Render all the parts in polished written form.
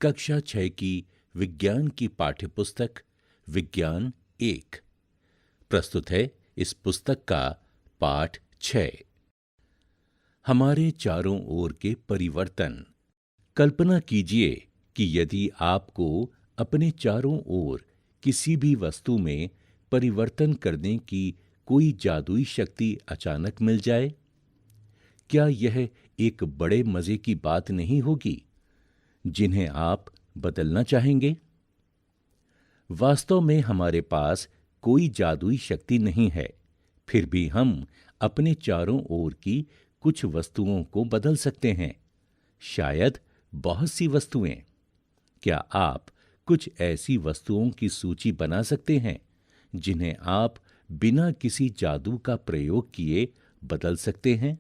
कक्षा 6 की विज्ञान की पाठ्यपुस्तक विज्ञान 1 प्रस्तुत है। इस पुस्तक का पाठ 6 हमारे चारों ओर के परिवर्तन। कल्पना कीजिए कि यदि आपको अपने चारों ओर किसी भी वस्तु में परिवर्तन करने की कोई जादुई शक्ति अचानक मिल जाए, क्या यह एक बड़े मजे की बात नहीं होगी, जिन्हें आप बदलना चाहेंगे? वास्तव में हमारे पास कोई जादुई शक्ति नहीं है, फिर भी हम अपने चारों ओर की कुछ वस्तुओं को बदल सकते हैं, शायद बहुत सी वस्तुएं। क्या आप कुछ ऐसी वस्तुओं की सूची बना सकते हैं जिन्हें आप बिना किसी जादू का प्रयोग किए बदल सकते हैं?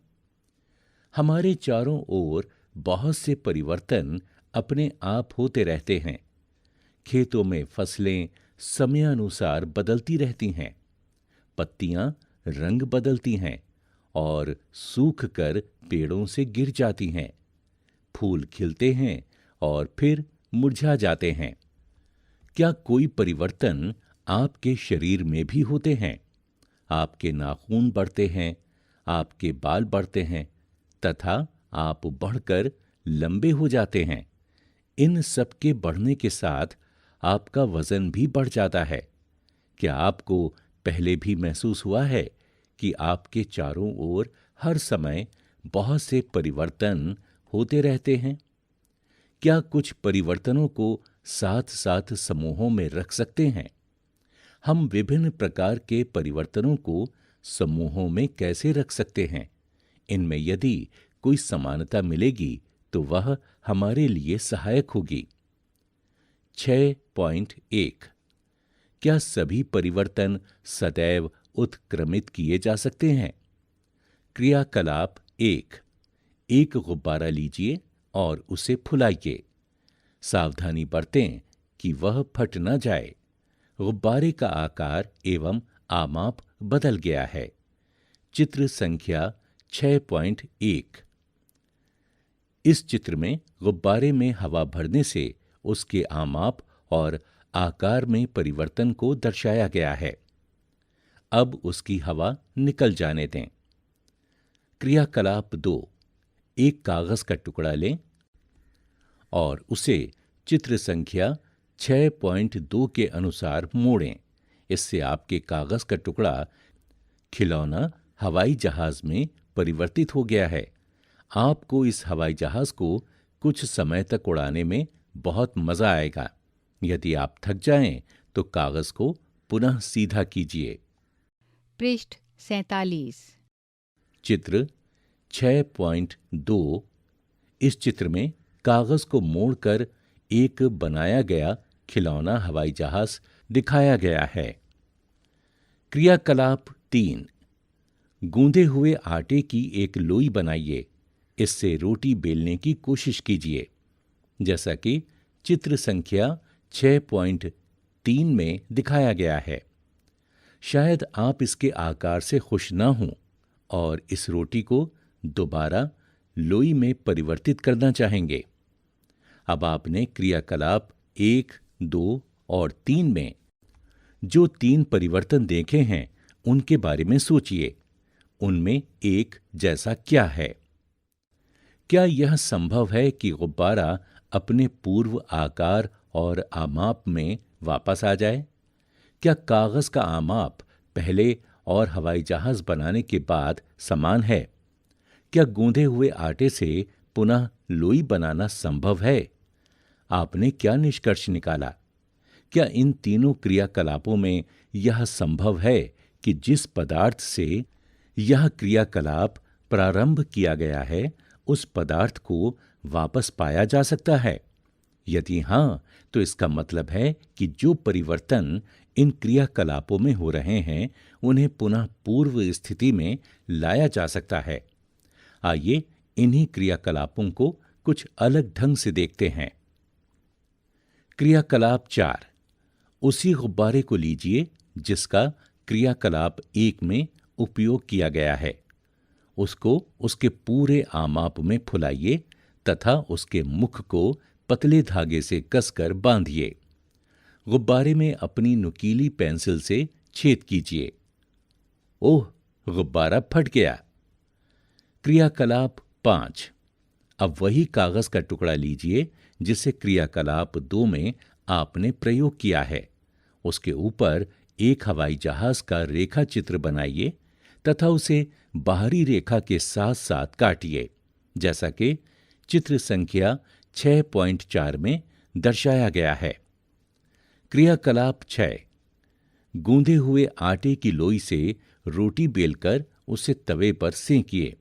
हमारे चारों ओर बहुत से परिवर्तन अपने आप होते रहते हैं। खेतों में फसलें समयानुसार बदलती रहती हैं, पत्तियां रंग बदलती हैं और सूख कर पेड़ों से गिर जाती हैं। फूल खिलते हैं और फिर मुरझा जाते हैं। क्या कोई परिवर्तन आपके शरीर में भी होते हैं? आपके नाखून बढ़ते हैं, आपके बाल बढ़ते हैं तथा आप बढ़कर लंबे हो जाते हैं। इन सब के बढ़ने के साथ आपका वजन भी बढ़ जाता है। क्या आपको पहले भी महसूस हुआ है कि आपके चारों ओर हर समय बहुत से परिवर्तन होते रहते हैं? क्या कुछ परिवर्तनों को साथ साथ समूहों में रख सकते हैं? हम विभिन्न प्रकार के परिवर्तनों को समूहों में कैसे रख सकते हैं? इनमें यदि कोई समानता मिलेगी तो वह हमारे लिए सहायक होगी। 6.1 क्या सभी परिवर्तन सदैव उत्क्रमित किए जा सकते हैं? क्रियाकलाप 1 एक गुब्बारा लीजिए और उसे फुलाइए। सावधानी बरतें कि वह फट न जाए। गुब्बारे का आकार एवं आमाप बदल गया है। चित्र संख्या 6.1 इस चित्र में गुब्बारे में हवा भरने से उसके आमाप और आकार में परिवर्तन को दर्शाया गया है। अब उसकी हवा निकल जाने दें। क्रियाकलाप 2 एक कागज का टुकड़ा लें और उसे चित्र संख्या 6.2 के अनुसार मोड़ें। इससे आपके कागज का टुकड़ा खिलौना हवाई जहाज में परिवर्तित हो गया है। आपको इस हवाई जहाज को कुछ समय तक उड़ाने में बहुत मजा आएगा। यदि आप थक जाएं तो कागज को पुनः सीधा कीजिए। पृष्ठ 47 चित्र 6.2 इस चित्र में कागज को मोड़कर एक बनाया गया खिलौना हवाई जहाज दिखाया गया है। क्रियाकलाप 3 गूंदे हुए आटे की एक लोई बनाइए। इससे रोटी बेलने की कोशिश कीजिए, जैसा कि चित्र संख्या 6.3 में दिखाया गया है। शायद आप इसके आकार से खुश न हों और इस रोटी को दोबारा लोई में परिवर्तित करना चाहेंगे। अब आपने क्रियाकलाप 1, 2 और 3 में जो 3 परिवर्तन देखे हैं उनके बारे में सोचिए। उनमें एक जैसा क्या है? क्या यह संभव है कि गुब्बारा अपने पूर्व आकार और आमाप में वापस आ जाए? क्या कागज का आमाप पहले और हवाई जहाज बनाने के बाद समान है? क्या गूंधे हुए आटे से पुनः लोई बनाना संभव है? आपने क्या निष्कर्ष निकाला? क्या इन तीनों क्रियाकलापों में यह संभव है कि जिस पदार्थ से यह क्रियाकलाप प्रारंभ किया गया है उस पदार्थ को वापस पाया जा सकता है? यदि हां, तो इसका मतलब है कि जो परिवर्तन इन क्रियाकलापों में हो रहे हैं उन्हें पुनः पूर्व स्थिति में लाया जा सकता है। आइए इन्हीं क्रियाकलापों को कुछ अलग ढंग से देखते हैं। क्रियाकलाप 4 उसी गुब्बारे को लीजिए जिसका क्रियाकलाप 1 में उपयोग किया गया है। उसको उसके पूरे आमाप में फुलाइए तथा उसके मुख को पतले धागे से कसकर बांधिए। गुब्बारे में अपनी नुकीली पेंसिल से छेद कीजिए। ओह, गुब्बारा फट गया। क्रियाकलाप 5। अब वही कागज का टुकड़ा लीजिए जिसे क्रियाकलाप 2 में आपने प्रयोग किया है। उसके ऊपर एक हवाई जहाज का रेखा चित्र बनाइए तथा उसे बाहरी रेखा के साथ साथ काटिए, जैसा कि चित्र संख्या 6.4 में दर्शाया गया है। क्रियाकलाप 6। गूंधे हुए आटे की लोई से रोटी बेलकर उसे तवे पर सेंकिए,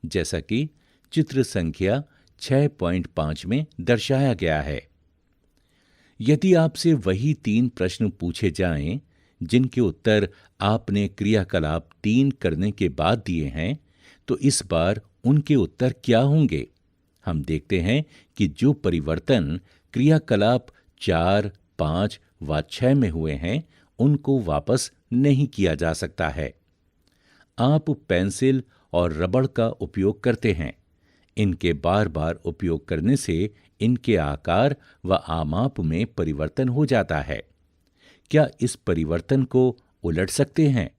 जैसा कि चित्र संख्या 6.5 में दर्शाया गया है। यदि आपसे वही 3 प्रश्न पूछे जाएं, जिनके उत्तर आपने क्रियाकलाप 3 करने के बाद दिए हैं, तो इस बार उनके उत्तर क्या होंगे? हम देखते हैं कि जो परिवर्तन क्रियाकलाप 4, 5 व 6 में हुए हैं, उनको वापस नहीं किया जा सकता है। आप पेंसिल और रबड़ का उपयोग करते हैं। इनके बार बार उपयोग करने से इनके आकार व आमाप में परिवर्तन हो जाता है। क्या इस परिवर्तन को उलट सकते हैं?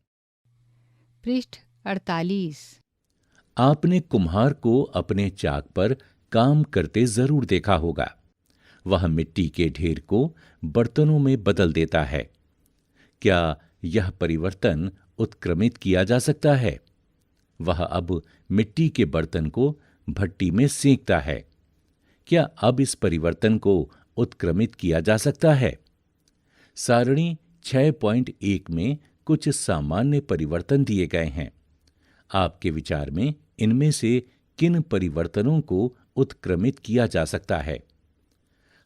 पृष्ठ 48। आपने कुम्हार को अपने चाक पर काम करते जरूर देखा होगा। वह मिट्टी के ढेर को बर्तनों में बदल देता है। क्या यह परिवर्तन उत्क्रमित किया जा सकता है? वह अब मिट्टी के बर्तन को भट्टी में सेंकता है। क्या अब इस परिवर्तन को उत्क्रमित किया जा सकता है? सारणी 6.1 में कुछ सामान्य परिवर्तन दिए गए हैं। आपके विचार में इनमें से किन परिवर्तनों को उत्क्रमित किया जा सकता है?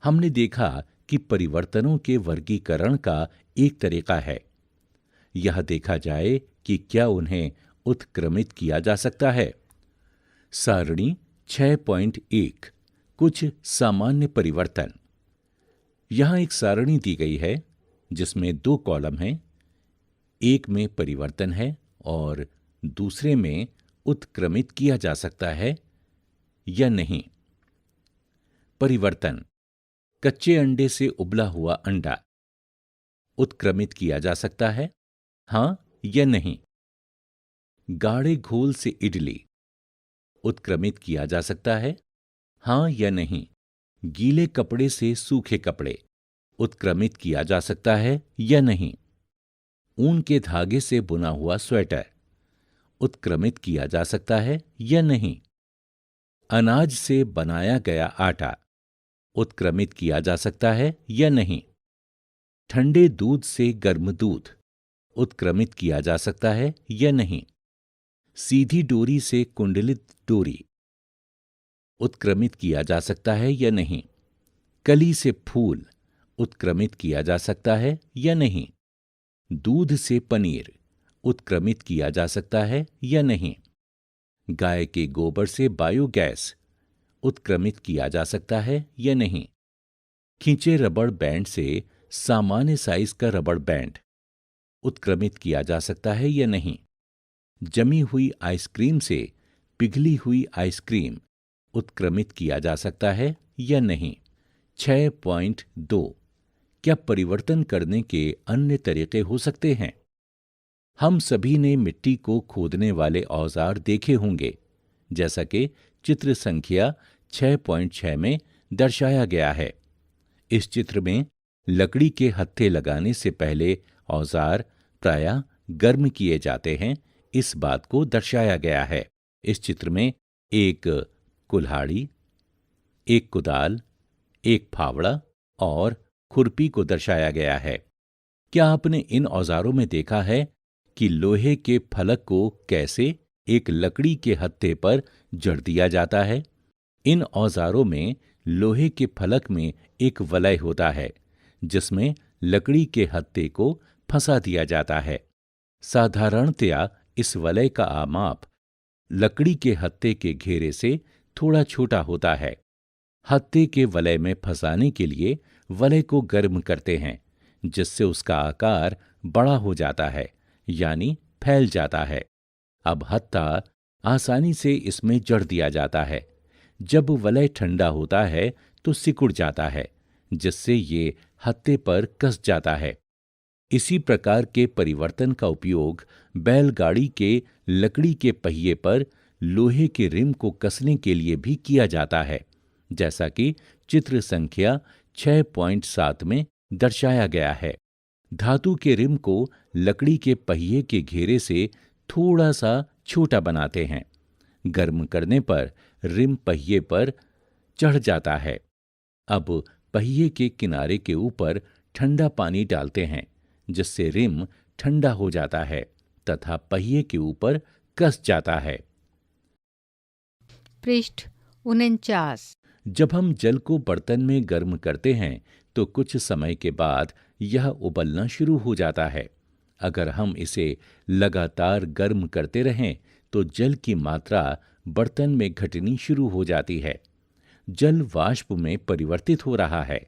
हमने देखा कि परिवर्तनों के वर्गीकरण का एक तरीका है। यह देखा जाए कि क्या उन्हें उत्क्रमित किया जा सकता है। सारणी 6.1 कुछ सामान्य परिवर्तन। यहां एक सारणी दी गई है जिसमें 2 कॉलम हैं। एक में परिवर्तन है और दूसरे में उत्क्रमित किया जा सकता है या नहीं। परिवर्तन: कच्चे अंडे से उबला हुआ अंडा उत्क्रमित किया जा सकता है, हां या नहीं। गाढ़े घोल से इडली उत्क्रमित किया जा सकता है, हां या नहीं। गीले कपड़े से सूखे कपड़े उत्क्रमित किया जा सकता है या नहीं। ऊन के धागे से बुना हुआ स्वेटर उत्क्रमित किया जा सकता है या नहीं। अनाज से बनाया गया आटा उत्क्रमित किया जा सकता है या नहीं। ठंडे दूध से गर्म दूध उत्क्रमित किया जा सकता है या नहीं। सीधी डोरी से कुंडलित डोरी उत्क्रमित किया जा सकता है या नहीं। कली से फूल उत्क्रमित किया जा सकता है या नहीं। दूध से पनीर उत्क्रमित किया जा सकता है या नहीं। गाय के गोबर से बायोगैस उत्क्रमित किया जा सकता है या नहीं। खींचे रबड़ बैंड से सामान्य साइज का रबड़ बैंड उत्क्रमित किया जा सकता है या नहीं। जमी हुई आइसक्रीम से पिघली हुई आइसक्रीम उत्क्रमित किया जा सकता है या नहीं। 6.2 क्या परिवर्तन करने के अन्य तरीके हो सकते हैं? हम सभी ने मिट्टी को खोदने वाले औजार देखे होंगे, जैसा कि चित्र संख्या 6.6 में दर्शाया गया है। इस चित्र में लकड़ी के हत्थे लगाने से पहले औजार प्रायः गर्म किए जाते हैं, इस बात को दर्शाया गया है। इस चित्र में एक कुल्हाड़ी, एक कुदाल, एक फावड़ा और खुरपी को दर्शाया गया है। क्या आपने इन औजारों में देखा है कि लोहे के फलक को कैसे एक लकड़ी के हत्थे पर जड़ दिया जाता है? इन औजारों में लोहे के फलक में एक वलय होता है जिसमें लकड़ी के हत्थे को फंसा दिया जाता है। साधारणतया इस वलय का आमाप लकड़ी के हत्थे के घेरे से थोड़ा छोटा होता है। हत्थे के वलय में फंसाने के लिए वलय को गर्म करते हैं, जिससे उसका आकार बड़ा हो जाता है, यानी फैल जाता है। अब हत्था आसानी से इसमें जड़ दिया जाता है। जब वलय ठंडा होता है तो सिकुड़ जाता है, जिससे ये हत्थे पर कस जाता है। इसी प्रकार के परिवर्तन का उपयोग बैलगाड़ी के लकड़ी के पहिए पर लोहे के रिम को कसने के लिए भी किया जाता है, जैसा कि चित्र संख्या 6.7 में दर्शाया गया है। धातु के रिम को लकड़ी के पहिए के घेरे से थोड़ा सा छोटा बनाते हैं। गर्म करने पर रिम पहिए पर चढ़ जाता है। अब पहिए के किनारे के ऊपर ठंडा पानी डालते हैं, जिससे रिम ठंडा हो जाता है तथा पहिए के ऊपर कस जाता है। पृष्ठ 49। जब हम जल को बर्तन में गर्म करते हैं तो कुछ समय के बाद यह उबलना शुरू हो जाता है। अगर हम इसे लगातार गर्म करते रहें तो जल की मात्रा बर्तन में घटनी शुरू हो जाती है। जल वाष्प में परिवर्तित हो रहा है।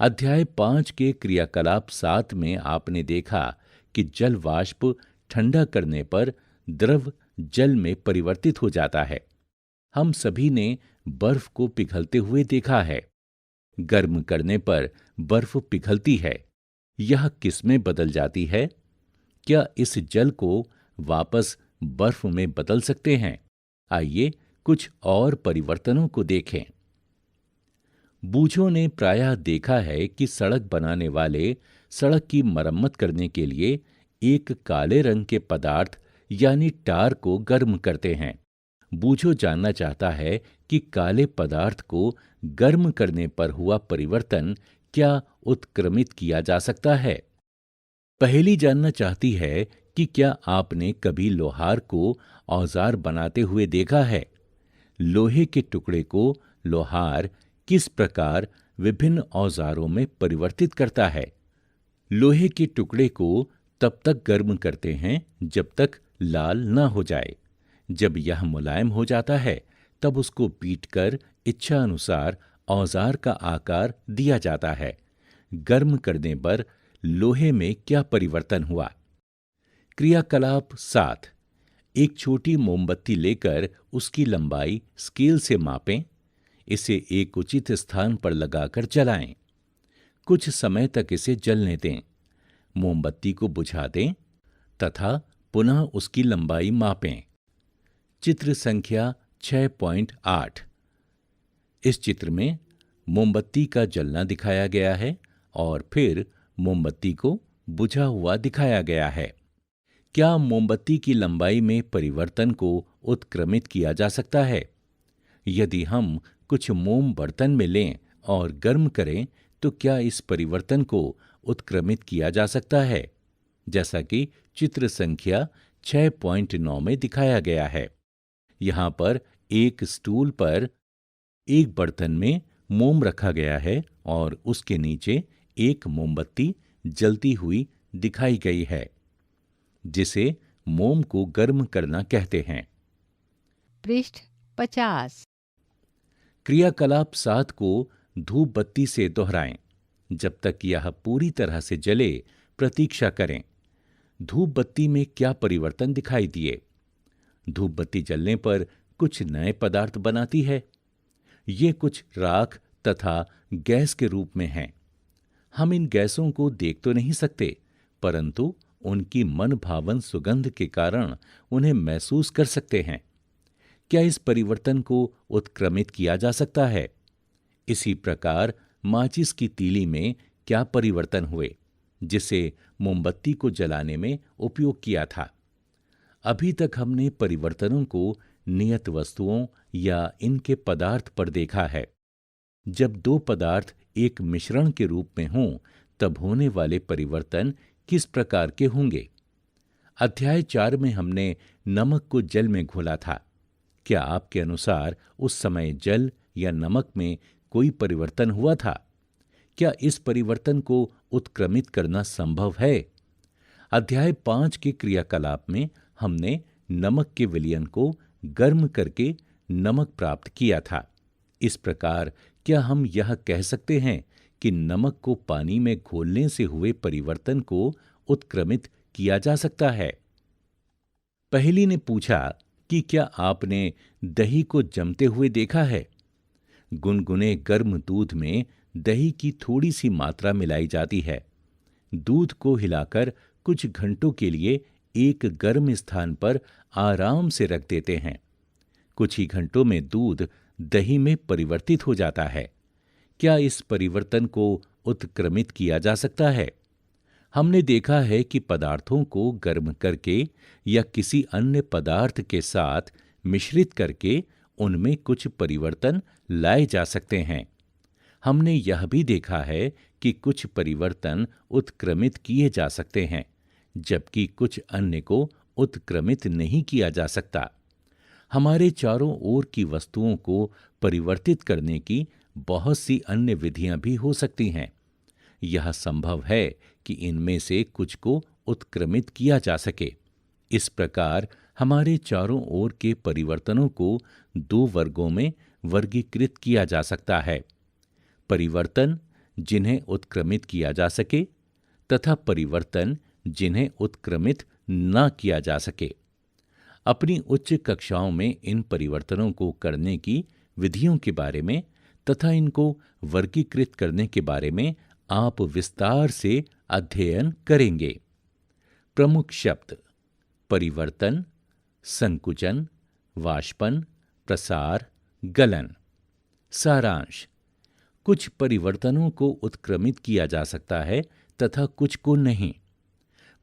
अध्याय 5 के क्रियाकलाप 7 में आपने देखा कि जल वाष्प ठंडा करने पर द्रव जल में परिवर्तित हो जाता है। हम सभी ने बर्फ को पिघलते हुए देखा है। गर्म करने पर बर्फ पिघलती है। यह किसमें बदल जाती है? क्या इस जल को वापस बर्फ में बदल सकते हैं? आइए कुछ और परिवर्तनों को देखें। बूझों ने प्रायः देखा है कि सड़क बनाने वाले सड़क की मरम्मत करने के लिए एक काले रंग के पदार्थ यानी टार को गर्म करते हैं। बूझो जानना चाहता है कि काले पदार्थ को गर्म करने पर हुआ परिवर्तन क्या उत्क्रमित किया जा सकता है। पहेली जानना चाहती है कि क्या आपने कभी लोहार को औजार बनाते हुए देखा है। लोहे के टुकड़े को लोहार किस प्रकार विभिन्न औजारों में परिवर्तित करता है। लोहे के टुकड़े को तब तक गर्म करते हैं जब तक लाल न हो जाए। जब यह मुलायम हो जाता है तब उसको पीटकर इच्छा अनुसार औजार का आकार दिया जाता है। गर्म करने पर लोहे में क्या परिवर्तन हुआ? क्रियाकलाप 7। एक छोटी मोमबत्ती लेकर उसकी लंबाई स्केल से मापें। इसे एक उचित स्थान पर लगाकर जलाएं। कुछ समय तक इसे जलने दें। मोमबत्ती को बुझा दें तथा पुनः उसकी लंबाई मापें। चित्र संख्या 6.8। इस चित्र में मोमबत्ती का जलना दिखाया गया है और फिर मोमबत्ती को बुझा हुआ दिखाया गया है। क्या मोमबत्ती की लंबाई में परिवर्तन को उत्क्रमित किया जा सकता है? यदि हम कुछ मोम बर्तन में लें और गर्म करें तो क्या इस परिवर्तन को उत्क्रमित किया जा सकता है, जैसा कि चित्र संख्या 6.9 में दिखाया गया है। यहाँ पर एक स्टूल पर एक बर्तन में मोम रखा गया है और उसके नीचे एक मोमबत्ती जलती हुई दिखाई गई है, जिसे मोम को गर्म करना कहते हैं। पृष्ठ 50। क्रियाकलाप 7 को धूप बत्ती से दोहराएं। जब तक यह पूरी तरह से जले प्रतीक्षा करें। धूप बत्ती में क्या परिवर्तन दिखाई दिए? धूप बत्ती जलने पर कुछ नए पदार्थ बनाती है। ये कुछ राख तथा गैस के रूप में हैं। हम इन गैसों को देख तो नहीं सकते, परंतु उनकी मन भावन सुगंध के कारण उन्हें महसूस कर सकते हैं। क्या इस परिवर्तन को उत्क्रमित किया जा सकता है? इसी प्रकार माचिस की तीली में क्या परिवर्तन हुए, जिसे मोमबत्ती को जलाने में उपयोग किया था? अभी तक हमने परिवर्तनों को नियत वस्तुओं या इनके पदार्थ पर देखा है। जब दो पदार्थ एक मिश्रण के रूप में हों, तब होने वाले परिवर्तन किस प्रकार के होंगे? अध्याय 4 में हमने नमक को जल में घोला था। क्या आपके अनुसार उस समय जल या नमक में कोई परिवर्तन हुआ था? क्या इस परिवर्तन को उत्क्रमित करना संभव है? अध्याय 5 के क्रियाकलाप में हमने नमक के विलयन को गर्म करके नमक प्राप्त किया था। इस प्रकार क्या हम यह कह सकते हैं कि नमक को पानी में घोलने से हुए परिवर्तन को उत्क्रमित किया जा सकता है? पहेली ने पूछा कि क्या आपने दही को जमते हुए देखा है? गुनगुने गर्म दूध में दही की थोड़ी सी मात्रा मिलाई जाती है। दूध को हिलाकर कुछ घंटों के लिए एक गर्म स्थान पर आराम से रख देते हैं। कुछ ही घंटों में दूध दही में परिवर्तित हो जाता है। क्या इस परिवर्तन को उत्क्रमित किया जा सकता है? हमने देखा है कि पदार्थों को गर्म करके या किसी अन्य पदार्थ के साथ मिश्रित करके उनमें कुछ परिवर्तन लाए जा सकते हैं। हमने यह भी देखा है कि कुछ परिवर्तन उत्क्रमित किए जा सकते हैं, जबकि कुछ अन्य को उत्क्रमित नहीं किया जा सकता। हमारे चारों ओर की वस्तुओं को परिवर्तित करने की बहुत सी अन्य विधियां भी हो सकती हैं। यह संभव है कि इनमें से कुछ को उत्क्रमित किया जा सके। इस प्रकार हमारे चारों ओर के परिवर्तनों को दो वर्गों में वर्गीकृत किया जा सकता है: परिवर्तन जिन्हें उत्क्रमित किया जा सके तथा परिवर्तन जिन्हें उत्क्रमित न किया जा सके। अपनी उच्च कक्षाओं में इन परिवर्तनों को करने की विधियों के बारे में तथा इनको वर्गीकृत करने के बारे में आप विस्तार से अध्ययन करेंगे। प्रमुख शब्द: परिवर्तन, संकुचन, वाष्पन, प्रसार, गलन। सारांश: कुछ परिवर्तनों को उत्क्रमित किया जा सकता है तथा कुछ को नहीं।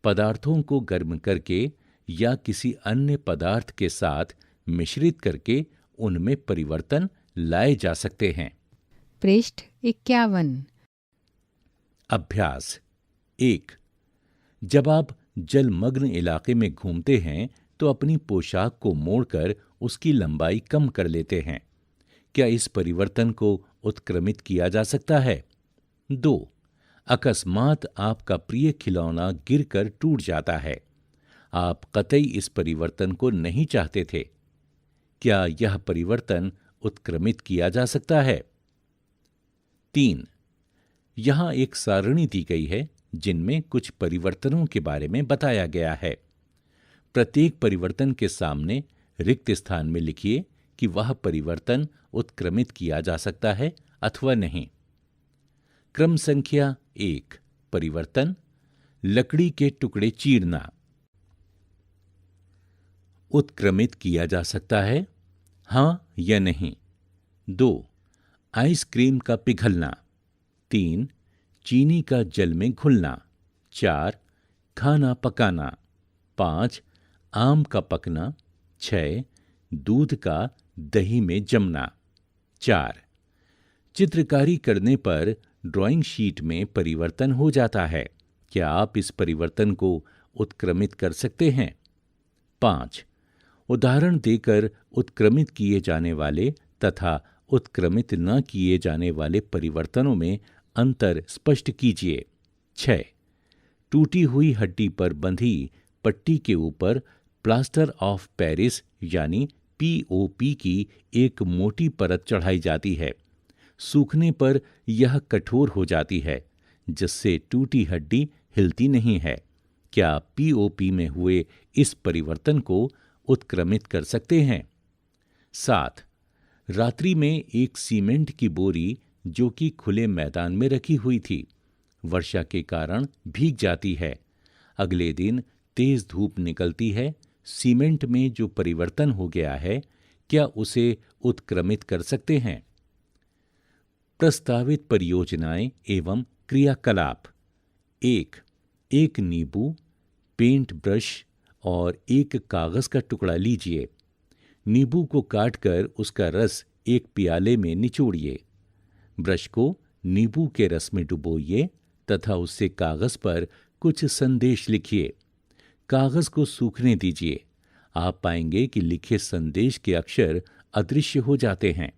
पदार्थों को गर्म करके या किसी अन्य पदार्थ के साथ मिश्रित करके उनमें परिवर्तन लाए जा सकते हैं। पृष्ठ 51। अभ्यास 1। जब आप जलमग्न इलाके में घूमते हैं तो अपनी पोशाक को मोड़कर उसकी लंबाई कम कर लेते हैं। क्या इस परिवर्तन को उत्क्रमित किया जा सकता है? 2। अकस्मात आपका प्रिय खिलौना गिरकर टूट जाता है। आप कतई इस परिवर्तन को नहीं चाहते थे। क्या यह परिवर्तन उत्क्रमित किया जा सकता है? 3। यहां एक सारणी दी गई है जिनमें कुछ परिवर्तनों के बारे में बताया गया है। प्रत्येक परिवर्तन के सामने रिक्त स्थान में लिखिए कि वह परिवर्तन उत्क्रमित किया जा सकता है अथवा नहीं। क्रम संख्या 1। परिवर्तन: लकड़ी के टुकड़े चीरना। उत्क्रमित किया जा सकता है, हां या नहीं। 2। आइसक्रीम का पिघलना। 3। चीनी का जल में घुलना। 4। खाना पकाना। 5। आम का पकना। 6। दूध का दही में जमना। 4। चित्रकारी करने पर ड्राइंग शीट में परिवर्तन हो जाता है। क्या आप इस परिवर्तन को उत्क्रमित कर सकते हैं? 5। उदाहरण देकर उत्क्रमित किए जाने वाले तथा उत्क्रमित न किए जाने वाले परिवर्तनों में अंतर स्पष्ट कीजिए। 6। टूटी हुई हड्डी पर बंधी पट्टी के ऊपर प्लास्टर ऑफ पेरिस यानी पीओपी की एक मोटी परत चढ़ाई जाती है। सूखने पर यह कठोर हो जाती है, जिससे टूटी हड्डी हिलती नहीं है। क्या पीओपी में हुए इस परिवर्तन को उत्क्रमित कर सकते हैं? 7। रात्रि में एक सीमेंट की बोरी जो कि खुले मैदान में रखी हुई थी, वर्षा के कारण भीग जाती है। अगले दिन तेज धूप निकलती है। सीमेंट में जो परिवर्तन हो गया है, क्या उसे उत्क्रमित कर सकते हैं? प्रस्तावित परियोजनाएं एवं क्रियाकलाप। 1। एक नींबू, पेंट ब्रश और एक कागज का टुकड़ा लीजिए। नींबू को काटकर उसका रस एक प्याले में निचोड़िए। ब्रश को नींबू के रस में डुबोइए तथा उससे कागज पर कुछ संदेश लिखिए। कागज को सूखने दीजिए। आप पाएंगे कि लिखे संदेश के अक्षर अदृश्य हो जाते हैं।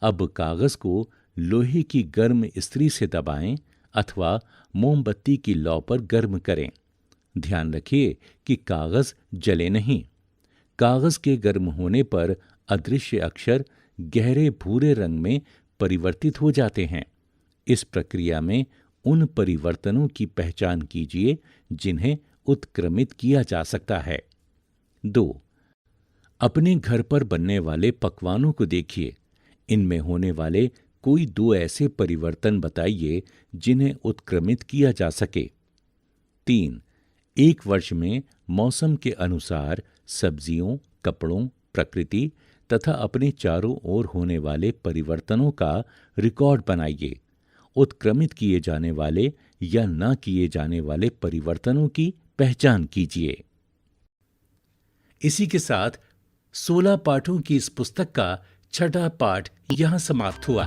अब कागज को लोहे की गर्म इस्त्री से दबाएं अथवा मोमबत्ती की लौ पर गर्म करें। ध्यान रखिए कि कागज जले नहीं। कागज के गर्म होने पर अदृश्य अक्षर गहरे भूरे रंग में परिवर्तित हो जाते हैं। इस प्रक्रिया में उन परिवर्तनों की पहचान कीजिए जिन्हें उत्क्रमित किया जा सकता है। 2। अपने घर पर बनने वाले पकवानों को देखिए। इनमें होने वाले कोई 2 ऐसे परिवर्तन बताइए जिन्हें उत्क्रमित किया जा सके। 3. एक वर्ष में मौसम के अनुसार सब्जियों, कपड़ों, प्रकृति तथा अपने चारों ओर होने वाले परिवर्तनों का रिकॉर्ड बनाइए। उत्क्रमित किए जाने वाले या न किए जाने वाले परिवर्तनों की पहचान कीजिए। इसी के साथ 16 पाठों की इस पुस्तक का 6ठा पाठ यहां समाप्त हुआ।